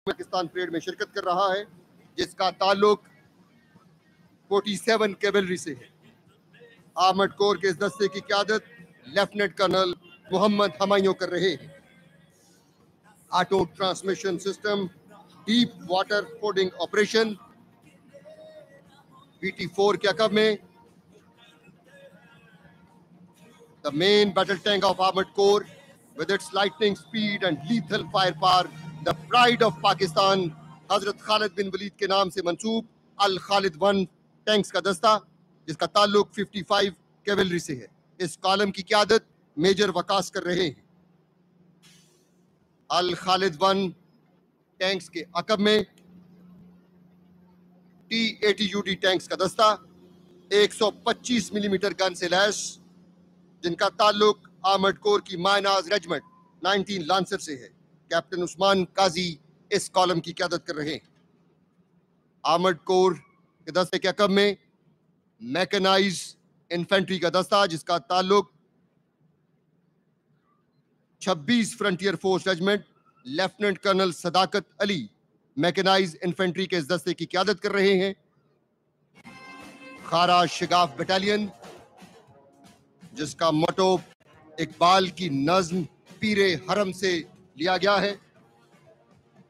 Pakistan parade में शिरकत कर रहा है, जिसका ताल्लुक 47 कैवलरी से है। आर्मर्ड कोर के इस दस्ते की क़यादत लेफ्टिनेंट कर्नल मोहम्मद हमायूं कर रहे हैं। Auto transmission system deep water coding operation BT4 के अकब में the main battle tank of armoured corps with its lightning speed and lethal firepower, the pride of Pakistan, हजरत खालिद बिन वलीद के नाम से मंसूब अल खालिद 1 टैंक्स का दस्ता, जिसका ताल्लुक 55 कैवलरी से है। इस कॉलम की क़यादत मेजर वकास कर रहे हैं। अल खालिद 1 टैंक्स के अकब में T-80UD टैंक्स का दस्ता 125 मिलीमीटर गन से लैस, जिनका ताल्लुक आर्मर्ड कोर की मायनाज रेजिमेंट 19 लांसर से है। कैप्टन उस्मान काजी इस कॉलम की क़यादत कर रहे हैं। आर्मर्ड कोर के दस्ते के अकब में मैकेनाइज इन्फेंट्री का दस्ता, जिसका ताल्लुक 26 frontier force regiment lieutenant colonel Sadaqat Ali mechanised infantry के इस दस्ते की क़यादत कर रहे हैं। खारा शिगाफ बटालियन, जिसका मोटो इकबाल की नज्म पीरे हरम से लिया गया है।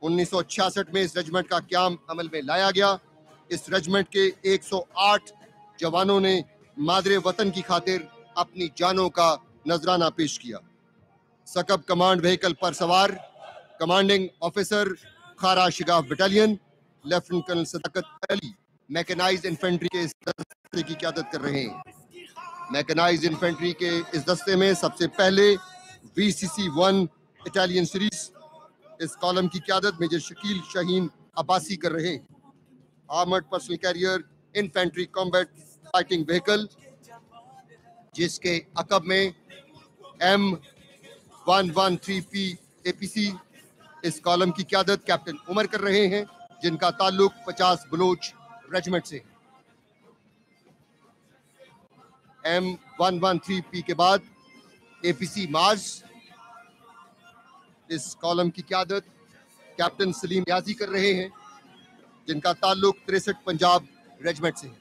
1966 में इस रेजिमेंट का क़याम अमल में लाया गया। इस रेजिमेंट के 108 जवानों ने मादरे वतन की खातिर अपनी जानों का नजराना पेश किया। सकब कमांड व्हीकल पर सवार कमांडिंग ऑफिसर खारा शिगाफ battalion lieutenant colonel Sadaqat Ali mechanised infantry के इस दस्ते की क़यादत कर रहे हैं। मैकेनाइज्ड इन्फेंट्री के इस दस्ते में सबसे पहले VCC 1 इटालियन सीरीज, इस कॉलम की क़यादत मेजर शकील शाहीन अब्बासी कर रहे हैं। Armoured personnel carrier infantry combat fighting vehicle, जिसके अकब में M113P APC, इस कॉलम की क़यादत कैप्टन उमर कर रहे हैं, जिनका ताल्लुक 50 बलोच रेजिमेंट से है। M113P के बाद APC मार्स, इस कॉलम की क़यादत कैप्टन सलीम याजी कर रहे हैं, जिनका ताल्लुक 63 पंजाब रेजिमेंट से है।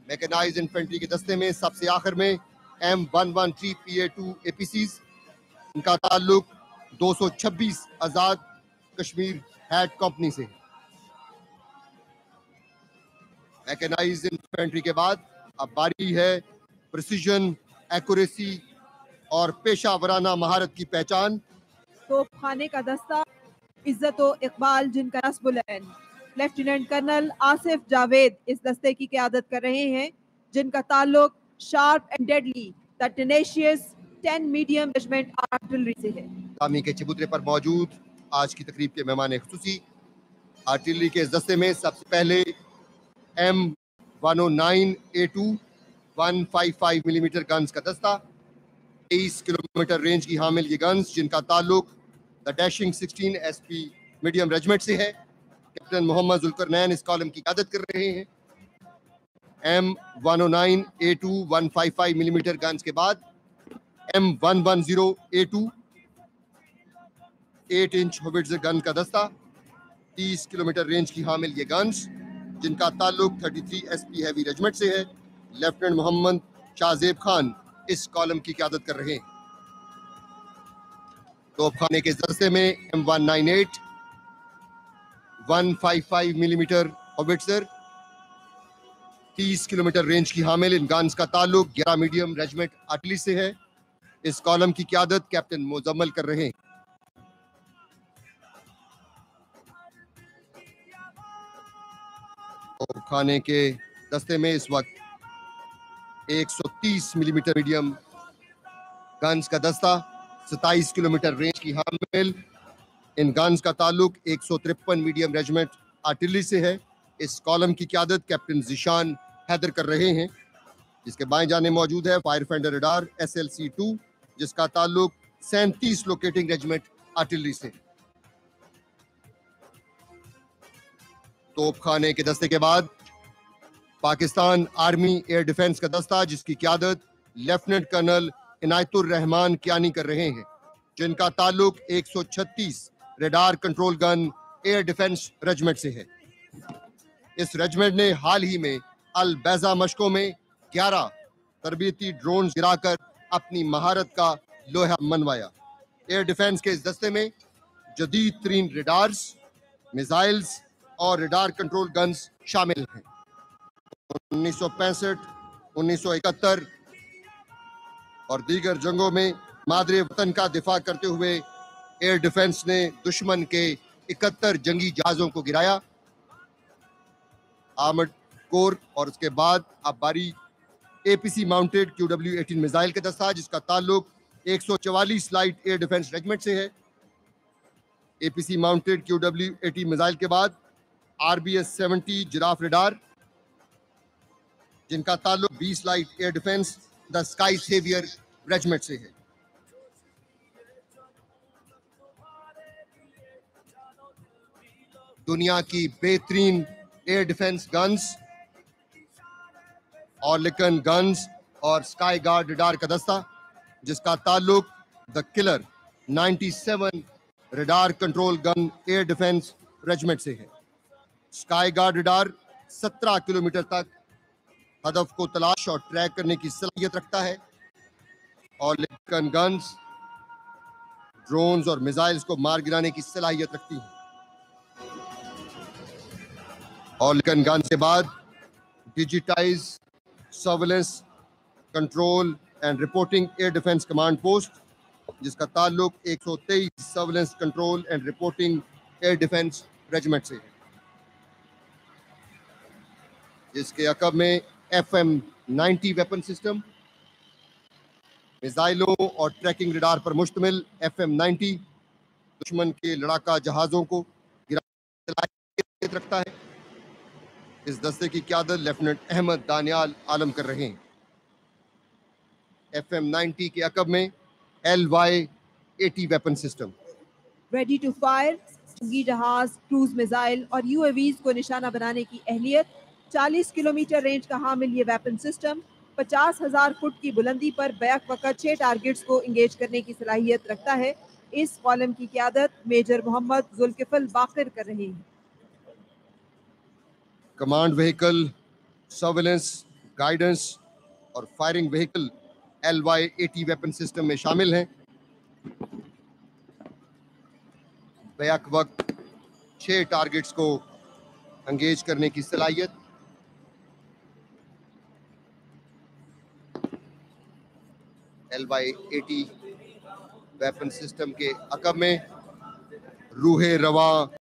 मैकेनाइज्ड इन्फेंट्री के दस्ते में सबसे आखिर में M113PA2 APCs, इनका ताल्लुक 226 आज़ाद कश्मीर हैड कंपनी से है। मैकेनाइज्ड इन्फेंट्री के बाद अब बारी है प्रिसीजन, एक्यूरेसी और पेशा वराना महारत की पहचान। तोपखाने का दस्ता इज्जतो इकबाल, जिनका नस्बुलैन लेफ्टिनेंट कर्नल आसिफ जावेद इस दस्ते की क़यादत कर रहे हैं, जिनका ताल्लुक sharp and deadly the tenacious 10 medium regiment artillery से है। तामी के चबूतरे पर मौजूद आज की तकरीब के मेहमान खुसूसी आर्टिलरी के इस दस्ते में सबसे पहले M109A2 155 मिलीमीटर गन्स का दस्ता, 23 किलोमीटर रेंज की हामिल ये गन्स, जिनका ताल्लुक the dashing 16 SP medium regiment से है। कैप्टन मोहम्मद जुल्करनैन इस कॉलम की क़यादत कर रहे हैं। M109A2 155 मिलीमीटर गन्स के बाद M110A2 8 इंच होविट्ज़र गन का दस्ता, 30 किलोमीटर रेंज की हामिल ये गन्स, जिनका ताल्लुक 33 SP हैवी रेजिमेंट से है। लेफ्टिनेंट मोहम्मद शाहजेब खान इस कॉलम की क़यादत कर रहे हैं। तोपखाने के दस्ते में M198 155 मिलीमीटर होविट्ज़र, 30 किलोमीटर रेंज की हामिल इन गन्स का ताल्लुक 11 मीडियम रेजिमेंट आर्टिलरी से है। इस कॉलम की क़यादत कैप्टन मुजम्मल कर रहे हैं। तोपखाने के दस्ते में इस वक्त 130 मिलीमीटर मीडियम गन्स का दस्ता, 27 किलोमीटर रेंज की हामिल इन गन्स का ताल्लुक 153 मीडियम रेजिमेंट आर्टिलरी से है। इस कॉलम की क़यादत कैप्टन जिशान हैदर कर रहे हैं, जिसके बाएं जाने मौजूद है फायर फाइंडर रडार SLC2, जिसका ताल्लुक 37 लोकेटिंग रेजिमेंट आर्टिलरी से। तोपखाने के दस्ते के बाद पाकिस्तान आर्मी एयर डिफेंस का दस्ता, जिसकी क़यादत लेफ्टिनेंट कर्नल इनायतुर रहमान कियानी कर रहे हैं, जिनका ताल्लुक 136 radar control gun air defence regiment से है। इस रेजिमेंट ने हाल ही में अल बैजा मशकों में 11 तरबीती ड्रोन गिराकर अपनी महारत का लोहा मनवाया। एयर डिफेंस के इस दस्ते में जदीद तरीन रेडार्स, मिसाइल्स और रेडार कंट्रोल गन्स शामिल हैं। 1965, 1971 और दीगर जंगों में मादरे वतन का दिफा करते हुए एयर डिफेंस ने दुश्मन के 71 जंगी जहाजों को गिराया। आर्मर्ड कोर और उसके बाद अब बारी एपीसी माउंटेड QW-18 मिसाइल का दस्ता, जिसका ताल्लुक 144 लाइट एयर डिफेंस रेजिमेंट से है। एपीसी माउंटेड QW-18 मिसाइल के बाद RBS-70 जिराफ रेडार, जिनका ताल्लुक 20 light air defence the sky saviour regiment से है। दुनिया की बेहतरीन air defence guns, Oerlikon guns और स्काई गार्ड रेडार का दस्ता, जिसका ताल्लुक the killer 97 radar control gun air defence regiment से है। स्काई गार्ड रेडार 17 किलोमीटर तक हदफ को तलाश और ट्रैक करने की सलाहियत रखता है। ऑर्लिकन गन्स ड्रोन्स और मिसाइल्स को मार गिराने की सलाहियत रखती हैं। ऑर्लिकन गन के बाद digitise surveillance control and reporting air defence command post, जिसका ताल्लुक 123 surveillance control and reporting air defence regiment से है, जिसके अकब में FM-90 वेपन सिस्टम, मिसाइलों और ट्रैकिंग रडार पर मुश्तमिल FM-90 दुश्मन के लड़ाका जहाजों को गिराने की सलाहियत रखता है। इस दस्ते की क़यादत लेफ्टिनेंट अहमद दानियाल आलम कर रहे हैं। FM-90 के अकब में LY-80 weapon system, ready to fire जंगी जहाज, क्रूज मिसाइल और UAVs को निशाना बनाने की अहलियत, 40 किलोमीटर रेंज का हामिल ये वेपन सिस्टम 50,000 फुट की बुलंदी पर बैक वक़्त 6 टारगेट्स को इंगेज करने की सलाहियत रखता है। इस कॉलम की क़यादत मेजर मोहम्मद जुल्किफल बाकिर कर रहे हैं। कमांड व्हीकल, सर्वेलेंस, गाइडेंस और firing vehicle LY-80 weapon system में शामिल हैं। बैक वक्त 6 टारगेट्स को एंगेज करने की सलाहियत। LY-80 वेपन सिस्टम के अकब में रूहे रवा